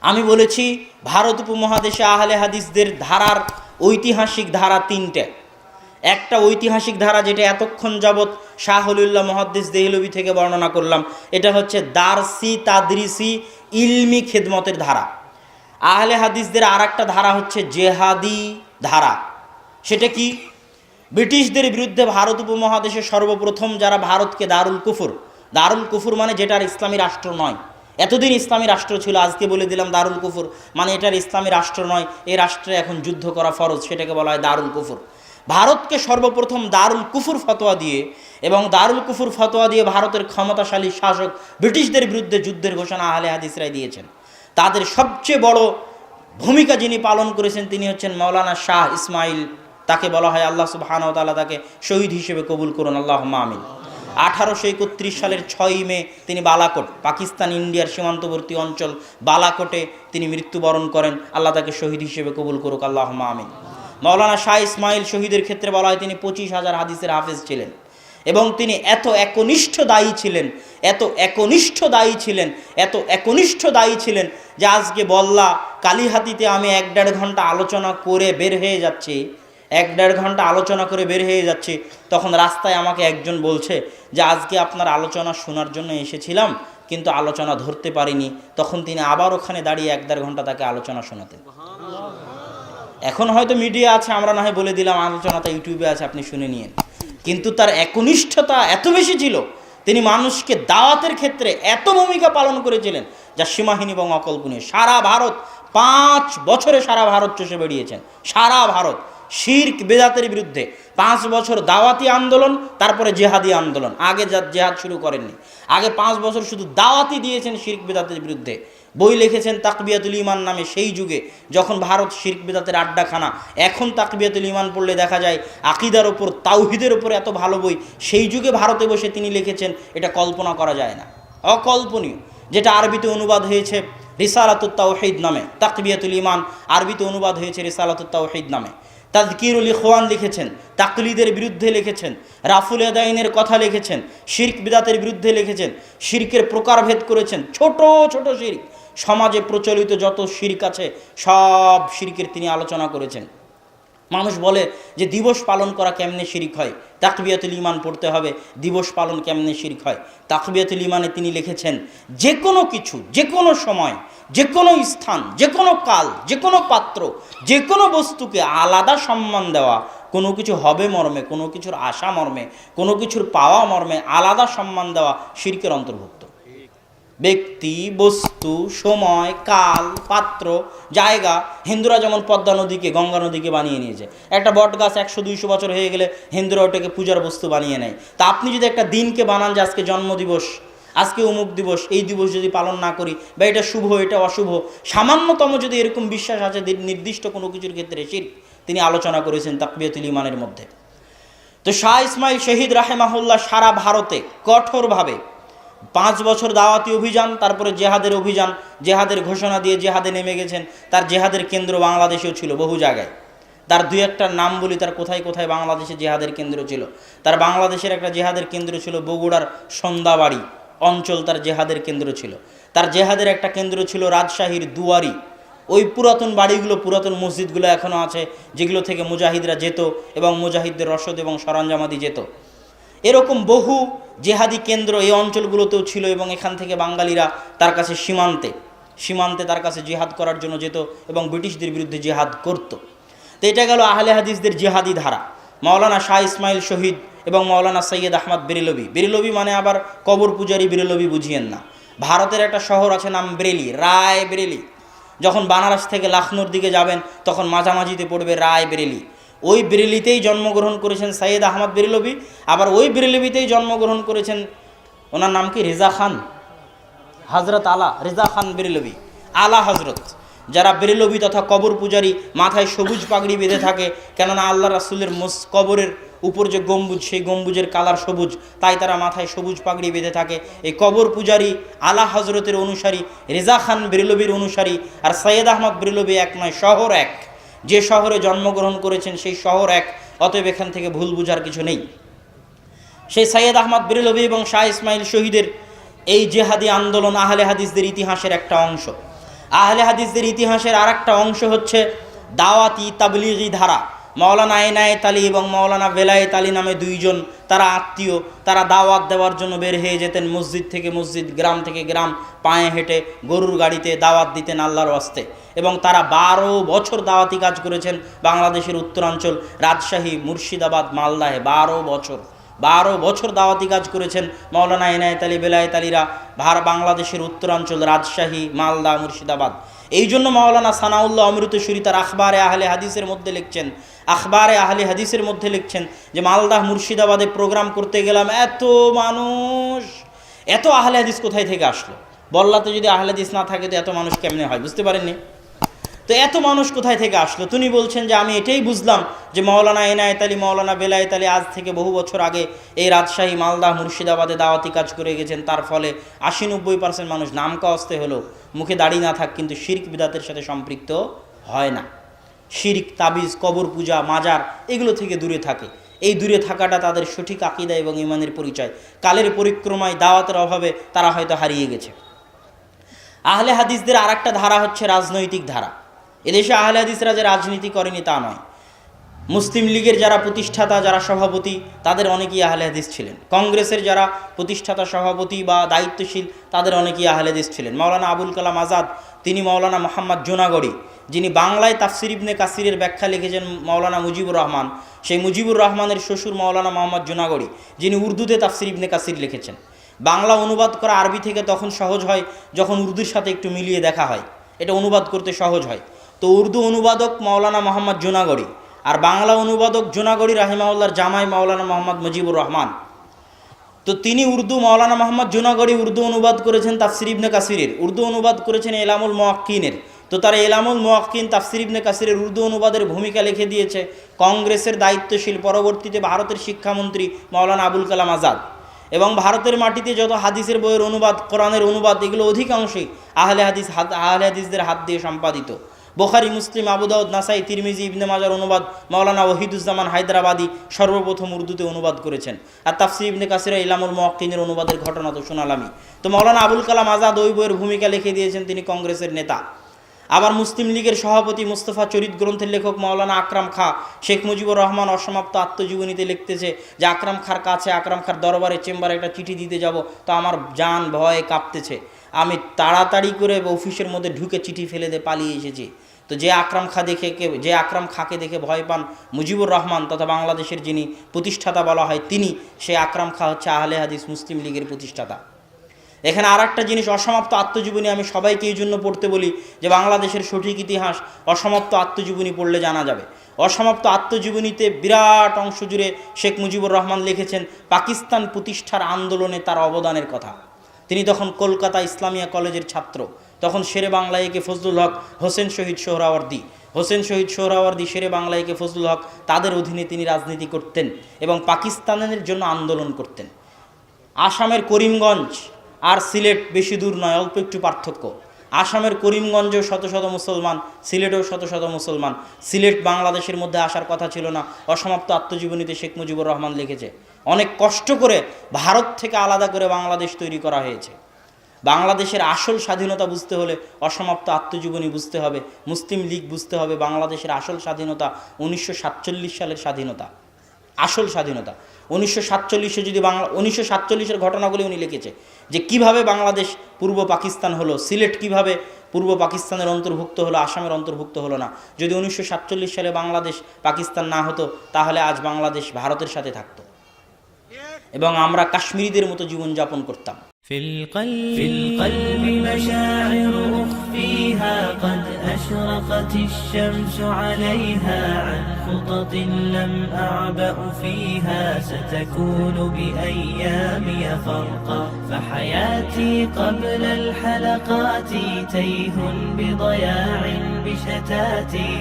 আমি বলেছি ভারত উপমহাদেশে আহলে হাদিসদের ধারার ঐতিহাসিক ধারা তিনটে। একটা ঐতিহাসিক ধারা যেটা এতক্ষণ যাবৎ শাহ ওলিউল্লাহ মুহাদ্দিস দেহলভী থেকে বর্ণনা করলাম, এটা হচ্ছে দারসি তাদরিসি ইলমি খেদমতের ধারা। আহলে হাদিসদের আর একটা ধারা হচ্ছে জেহাদি ধারা। সেটা কি? ব্রিটিশদের বিরুদ্ধে ভারত উপমহাদেশে সর্বপ্রথম যারা ভারতকে দারুল কুফর মানে যেটার ইসলামী রাষ্ট্র নয়, এতদিন ইসলামী রাষ্ট্র ছিল, আজকে বলে দিলাম দারুল কুফর মানে এটার ইসলামী রাষ্ট্র নয়, এই রাষ্ট্রে এখন যুদ্ধ করা ফরজ, সেটাকে বলা হয় দারুল কুফর। ভারতকে সর্বপ্রথম দারুল কুফর ফতোয়া দিয়ে এবং দারুল কুফর ফতোয়া দিয়ে ভারতের ক্ষমতাশালী শাসক ব্রিটিশদের বিরুদ্ধে যুদ্ধের ঘোষণা আহলে হাদিসরাই দিয়েছেন। তাদের সবচেয়ে বড় ভূমিকা যিনি পালন করেছেন তিনি হচ্ছেন মাওলানা শাহ ইসমাইল। তাকে বলা হয়, আল্লাহ সুবহানাহু ওয়া তাআলা তাকে শহীদ হিসেবে কবুল করুন, আল্লাহুম্মা আমিন। 1831 সালের 6 মে তিনি বালাকোট, পাকিস্তান ইন্ডিয়ার সীমান্তবর্তী অঞ্চল বালাকোটে তিনি মৃত্যুবরণ করেন। আল্লাহ তাকে শহীদ হিসেবে কবুল করুক, আল্লাহুম্মা আমিন। মাওলানা শাহ ইসমাইল শহীদের ক্ষেত্রে বলা হয় তিনি 25,000 হাদিসের হাফেজ ছিলেন এবং তিনি এত একনিষ্ঠ দায়ী ছিলেন যে আজকে বল্লা কালীহাতিতে আমি 1-1.5 ঘন্টা আলোচনা করে বের হয়ে যাচ্ছি, তখন রাস্তায় আমাকে একজন বলছে যে আজকে আপনার আলোচনা শোনার জন্য এসেছিলাম কিন্তু আলোচনা ধরতে পারিনি। তখন তিনি আবার ওখানে দাঁড়িয়ে 1-1.5 ঘন্টা তাকে আলোচনা শোনাতেন। এখন হয়তো মিডিয়া আছে, আমরা না হয় বলে দিলাম, আলোচনাটা ইউটিউবে আছে, আপনি শুনে নিয়েন। কিন্তু তার একনিষ্ঠতা এত বেশি ছিল, তিনি মানুষকে দাওয়াতের ক্ষেত্রে এত ভূমিকা পালন করেছিলেন যা সীমাহীন এবং অকল্পনীয়। সারা ভারত 5 বছরে সারা ভারত চষে বেরিয়েছেন, সারা ভারত শিরক বেদাতের বিরুদ্ধে 5 বছর দাওয়াতি আন্দোলন, তারপরে জেহাদি আন্দোলন। আগে জেহাদ শুরু করেননি, আগে 5 বছর শুধু দাওয়াতি দিয়েছেন শিরক বেদাতের বিরুদ্ধে। বই লিখেছেন তাকবিয়াতুল ঈমান নামে, সেই যুগে যখন ভারত শিরক বিদাতের আড্ডাখানা। এখন তাকবিয়াতুল ঈমান পড়লে দেখা যায় আকীদার ওপর, তাওহীদের ওপর এত ভালো বই। সেই যুগে ভারতে বসে তিনি লিখেছেন, এটা কল্পনা করা যায় না, অকল্পনীয়। যেটা আরবিতে অনুবাদ হয়েছে রিসালাতুত তাওহীদ নামে, তাকবিয়াতুল ঈমান আরবিতে অনুবাদ হয়েছে রিসালাতুত তাওহীদ নামে। তাযকিরুল ইখওয়ান লিখেছেন, তাকলিদের বিরুদ্ধে লিখেছেন, রাফুল ইয়াদাইনের কথা লিখেছেন, শিরক বিদাতের বিরুদ্ধে লিখেছেন, শিরকের প্রকারভেদ করেছেন। ছোট ছোট শিরক, সমাজে প্রচলিত যত শিরক আছে সব শিরকের তিনি আলোচনা করেছেন। মানুষ বলে যে দিবস পালন করা কেমনে শিরক হয়, তাকবিয়াতুল ঈমান পড়তে হবে, দিবস পালন কেমনে শিরক হয়। তাকবিয়াতুল ঈমানে তিনি লিখেছেন, যে কোনো কিছু, যে কোনো সময়, যে কোনো স্থান, যে কোনো কাল, যে কোনো পাত্র, যে কোনো বস্তুকে আলাদা সম্মান দেওয়া, কোনো কিছু হবে মর্মে, কোনো কিছুর আশা মর্মে, কোনো কিছুর পাওয়া মর্মে আলাদা সম্মান দেওয়া শিরকের অন্তর্ভুক্ত। ব্যক্তি, বস্তু, সময়, কাল, পাত্র, জায়গা। হিন্দুরা যেমন পদ্মা নদীকে গঙ্গা নদীকে বানিয়ে নিয়েছে, একটা বট গাছ 100-200 বছর হয়ে গেলে হিন্দুরা ওটাকে পূজার বস্তু বানিয়ে নেয়। তা আপনি যদি একটা দিনকে বানান যে আজকে জন্মদিবস, আজকে অমুক দিবস, এই দিবস যদি পালন না করি বা এটা শুভ এটা অশুভ, সামান্যতম যদি এরকম বিশ্বাস আছে নির্দিষ্ট কোনো কিছুর ক্ষেত্রে শিরক, তিনি আলোচনা করেছেন তাকবিয়াতুল ঈমানের মধ্যে। তো শাহ ইসমাইল শহীদ রাহেমাহুল্লাহ সারা ভারতে কঠোরভাবে 5 বছর দাওয়াতি অভিযান, তারপরে জেহাদের অভিযান, জেহাদের ঘোষণা দিয়ে জেহাদে নেমে গেছেন। তার জেহাদের কেন্দ্র বাংলাদেশেও ছিল বহু জায়গায়। তার 2-1টার নাম বলি, তার কোথায় কোথায় বাংলাদেশে জেহাদের কেন্দ্র ছিল। তার বাংলাদেশের একটা জেহাদের কেন্দ্র ছিল বগুড়ার সন্ধ্যাবাড়ি অঞ্চল, তার জেহাদের কেন্দ্র ছিল। তার জেহাদের একটা কেন্দ্র ছিল রাজশাহীর দুয়ারি। ওই পুরাতন বাড়িগুলো, পুরাতন মসজিদগুলো এখনও আছে, যেগুলো থেকে মুজাহিদরা যেত এবং মুজাহিদদের রসদ এবং সরঞ্জামাদি যেত। এরকম বহু জেহাদি কেন্দ্র এই অঞ্চলগুলোতেও ছিল এবং এখান থেকে বাঙালিরা তার কাছে সীমান্তে তার কাছে জিহাদ করার জন্য যেত এবং ব্রিটিশদের বিরুদ্ধে জিহাদ করত। তো এটা গেল আহলে হাদিসদের জিহাদি ধারা। মাওলানা শাহ ইসমাইল শহীদ এবং মাওলানা সৈয়দ আহমদ বেরেলভী মানে আবার কবর পূজারী বেরেলভী বুঝিয়েন না। ভারতের একটা শহর আছে নাম রায় বেরেলি। যখন বানারস থেকে লখনৌর দিকে যাবেন তখন মাঝামাঝিতে পড়বে রায় বেরেলি। ওই বেরেলিতেই জন্মগ্রহণ করেছেন সৈয়দ আহমদ বেরেলভী। আবার ওই বেরেলভীতেই জন্মগ্রহণ করেছেন, ওনার নাম কি, রেজা খান, হজরত আলা রেজা খান বেরেলভী, আলা হজরত। যারা বেরেলভী তথা কবর পূজারী মাথায় সবুজ পাগড়ি বেঁধে থাকে, কেননা আল্লাহ রাসূলের কবরের উপর যে গম্বুজ, সেই গম্বুজের কালার সবুজ, তাই তারা মাথায় সবুজ পাগড়ি বেঁধে থাকে। এই কবর পূজারী আলা হজরতের অনুসারী, রেজা খান বেরেলভীর অনুসারী। আর সৈয়দ আহমদ বেরেলভী এক নয়, শহর এক। যে শহরে জন্মগ্রহণ করেছেন সেই শহর এক, অতএব এখান থেকে ভুল বুঝার কিছু নেই। সেই সৈয়দ আহমদ বেরেলভী এবং শাহ ইসমাইল শহীদের এই জেহাদি আন্দোলন আহলে হাদিসদের ইতিহাসের একটা অংশ। আহলে হাদিসদের ইতিহাসের আরেকটা অংশ হচ্ছে দাওয়াতি তাবলিগি ধারা। মাওলানা এনায়েত আলী এবং মাওলানা বেলায়েত আলী নামে দুইজন, তারা আত্মীয়, তারা দাওয়াত দেওয়ার জন্য বের হয়ে যেতেন মসজিদ থেকে মসজিদ, গ্রাম থেকে গ্রাম, পায়ে হেঁটে, গরুর গাড়িতে দাওয়াত দিতেন আল্লাহর ওয়াস্তে। এবং তারা 12 বছর দাওয়াতি কাজ করেছেন বাংলাদেশের উত্তরাঞ্চল, রাজশাহী, মুর্শিদাবাদ, মালদাহে 12 বছর দাওয়াতি কাজ করেছেন মাওলানা এনায়েত আলী, বেলায়েত আলীরা বাংলাদেশের উত্তরাঞ্চল, রাজশাহী, মালদা, মুর্শিদাবাদ। এই জন্য মাওলানা সানাউল্লাহ অমৃতসুরি তার আখবারে আহলে হাদিসের মধ্যে লিখছেন যে মালদা, মুর্শিদাবাদে প্রোগ্রাম করতে গেলাম, এত মানুষ, এত আহলে হাদিস কোথায় থেকে আসলো? বল্লাতে যদি আহলে হাদিস না থাকে তো এত মানুষ কেমনে হয়? বুঝতে পারেননি তো এত মানুষ কোথায় থেকে আসলো? তিনি বলছেন যে আমি এটাই বুঝলাম যে মাওলানা এনায়েত আলী, মাওলানা বেলায়েত আলী আজ থেকে বহু বছর আগে এই রাজশাহী, মালদা, মুর্শিদাবাদে দাওয়াতি কাজ করে গেছেন। তার ফলে 80-90% মানুষ নামকা অস্তে হলো, মুখে দাড়ি না থাক, কিন্তু শিরক বিদাতের সাথে সম্পৃক্ত হয় না। শিরক, তাবিজ, কবর পূজা, মাজার এগুলো থেকে দূরে থাকে। এই দূরে থাকাটা তাদের সঠিক আকীদা এবং ঈমানের পরিচয়। কালের পরিক্রমায়, দাওয়াতের অভাবে তারা হয়তো হারিয়ে গেছে। আহলে হাদিসদের আরেকটা ধারা হচ্ছে রাজনৈতিক ধারা। এদেশে আহলে হাদিসরা যে রাজনীতি করেনি তা নয়। মুসলিম লীগের যারা প্রতিষ্ঠাতা, যারা সভাপতি, তাদের অনেকেই আহলে হাদিস ছিলেন। কংগ্রেসের যারা প্রতিষ্ঠাতা, সভাপতি বা দায়িত্বশীল, তাদের অনেকেই আহলে হাদিস ছিলেন। মাওলানা আবুল কালাম আজাদ, তিনি মাওলানা মোহাম্মদ জুনাগড়ি, যিনি বাংলায় তাফসির ইবনে কাসিরের ব্যাখ্যা লিখেছেন মাওলানা মুজিবুর রহমান, সেই মুজিবুর রহমানের শ্বশুর মাওলানা মোহাম্মদ জুনাগড়ি, যিনি উর্দুতে তাফসির ইবনে কাসির লিখেছেন। বাংলা অনুবাদ করা আরবি থেকে তখন সহজ হয় যখন উর্দুর সাথে একটু মিলিয়ে দেখা হয়, এটা অনুবাদ করতে সহজ হয়। তো উর্দু অনুবাদক মাওলানা মোহাম্মদ জুনাগড়ি, আর বাংলা অনুবাদক জুনাগড়ি রাহিমাহুল্লাহর জামাই মাওলানা মোহাম্মদ মুজিবুর রহমান। তো তিনি মাওলানা মোহাম্মদ জুনাগড়ি উর্দু অনুবাদ করেছেন তাফসির ইবনে কাসিরের, উর্দু অনুবাদ করেছেন এলামুল মুওয়াক্কিনের। তো তারা এলামুল মুওয়াক্কিন তাফসির ইবনে কাসিরের উর্দু অনুবাদের ভূমিকা লিখে দিয়েছে কংগ্রেসের দায়িত্বশীল, পরবর্তীতে ভারতের শিক্ষামন্ত্রী মাওলানা আবুল কালাম আজাদ। এবং ভারতের মাটিতে যত হাদিসের বইয়ের অনুবাদ, কোরআনের অনুবাদ, এগুলো অধিকাংশই আহলে হাদিসদের হাত দিয়ে সম্পাদিত। বুখারী, মুসলিম, আবু দাউদ, নাসাই, তিরমিজি, ইবনে মাজার অনুবাদ মাওলানা ওহিদুজ্জামান হায়দ্রাবাদী সর্বপ্রথম উর্দুতে অনুবাদ করেছেন। আর তাফসির ইবনে কাসির ইলামুল মুওয়াক্কিনের অনুবাদের ঘটনা তো শোনালামই। তো মাওলানা আবুল কালাম আজাদ ওই বইয়ের ভূমিকা লিখে দিয়েছেন, তিনি কংগ্রেসের নেতা। আবার মুসলিম লীগের সভাপতি মুস্তফা চরিত গ্রন্থের লেখক মাওলানা আকরাম খাঁ, শেখ মুজিবুর রহমান অসমাপ্ত আত্মজীবনীতে লিখতেছে যে আকরাম খাঁর কাছে, আকরাম খাঁর দরবারে চেম্বারে একটা চিঠি দিতে যাব, তো আমার জান ভয়ে কাঁপতেছে, আমি তাড়াতাড়ি করে অফিসের মধ্যে ঢুকে চিঠি ফেলে দিয়ে পালিয়ে এসেছি। তো যে আকরাম খাঁকে দেখে ভয় পান মুজিবুর রহমান তথা বাংলাদেশের যিনি প্রতিষ্ঠাতা বলা হয় তিনি, সেই আকরাম খাঁ হচ্ছে আহলে হাদিস মুসলিম লীগের প্রতিষ্ঠাতা। এখানে আর একটা জিনিস, অসমাপ্ত আত্মজীবনী আমি সবাইকে এই জন্য পড়তে বলি যে বাংলাদেশের সঠিক ইতিহাস অসমাপ্ত আত্মজীবনী পড়লে জানা যাবে। অসমাপ্ত আত্মজীবনীতে বিরাট অংশ জুড়ে শেখ মুজিবুর রহমান লিখেছেন পাকিস্তান প্রতিষ্ঠার আন্দোলনে তার অবদানের কথা। তিনি তখন কলকাতা ইসলামিয়া কলেজের ছাত্র, তখন শেরে বাংলা একে ফজলুল হক, হোসেন শহীদ সোহরাওয়ার্দী, শেরে বাংলা একে ফজলুল হক, তাদের অধীনে তিনি রাজনীতি করতেন এবং পাকিস্তানের জন্য আন্দোলন করতেন। আসামের করিমগঞ্জ আর সিলেট বেশি দূর নয়, অল্প একটু পার্থক্য। আসামের করিমগঞ্জেও শত শত মুসলমান, সিলেটেও শত শত মুসলমান। সিলেট বাংলাদেশের মধ্যে আসার কথা ছিল না, অসমাপ্ত আত্মজীবনীতে শেখ মুজিবুর রহমান লিখেছে। অনেক কষ্ট করে ভারত থেকে আলাদা করে বাংলাদেশ তৈরি করা হয়েছে। বাংলাদেশের আসল স্বাধীনতা বুঝতে হলে অসমাপ্ত আত্মজীবনী বুঝতে হবে, মুসলিম লীগ বুঝতে হবে। বাংলাদেশের আসল স্বাধীনতা 1947 সালের স্বাধীনতা, আসল স্বাধীনতা 1947। যদি 1947-এর ঘটনাগুলি উনি লিখেছে যে কিভাবে বাংলাদেশ পূর্ব পাকিস্তান হলো, সিলেট কিভাবে পূর্ব পাকিস্তানের অন্তর্ভুক্ত হলো, আসামের অন্তর্ভুক্ত হলো না। যদি 1947 সালে বাংলাদেশ পাকিস্তান না হতো তাহলে আজ বাংলাদেশ ভারতের সাথে থাকতো এবং আমরা কাশ্মীরিদের মতো জীবনযাপন করতাম। في القلب مشاعر أخفيها قد أشرقت الشمس عليها عن خطط لم أعبأ فيها ستكون بأيامي فرقا فحياتي قبل الحلقات تيه بضياع بشتاتي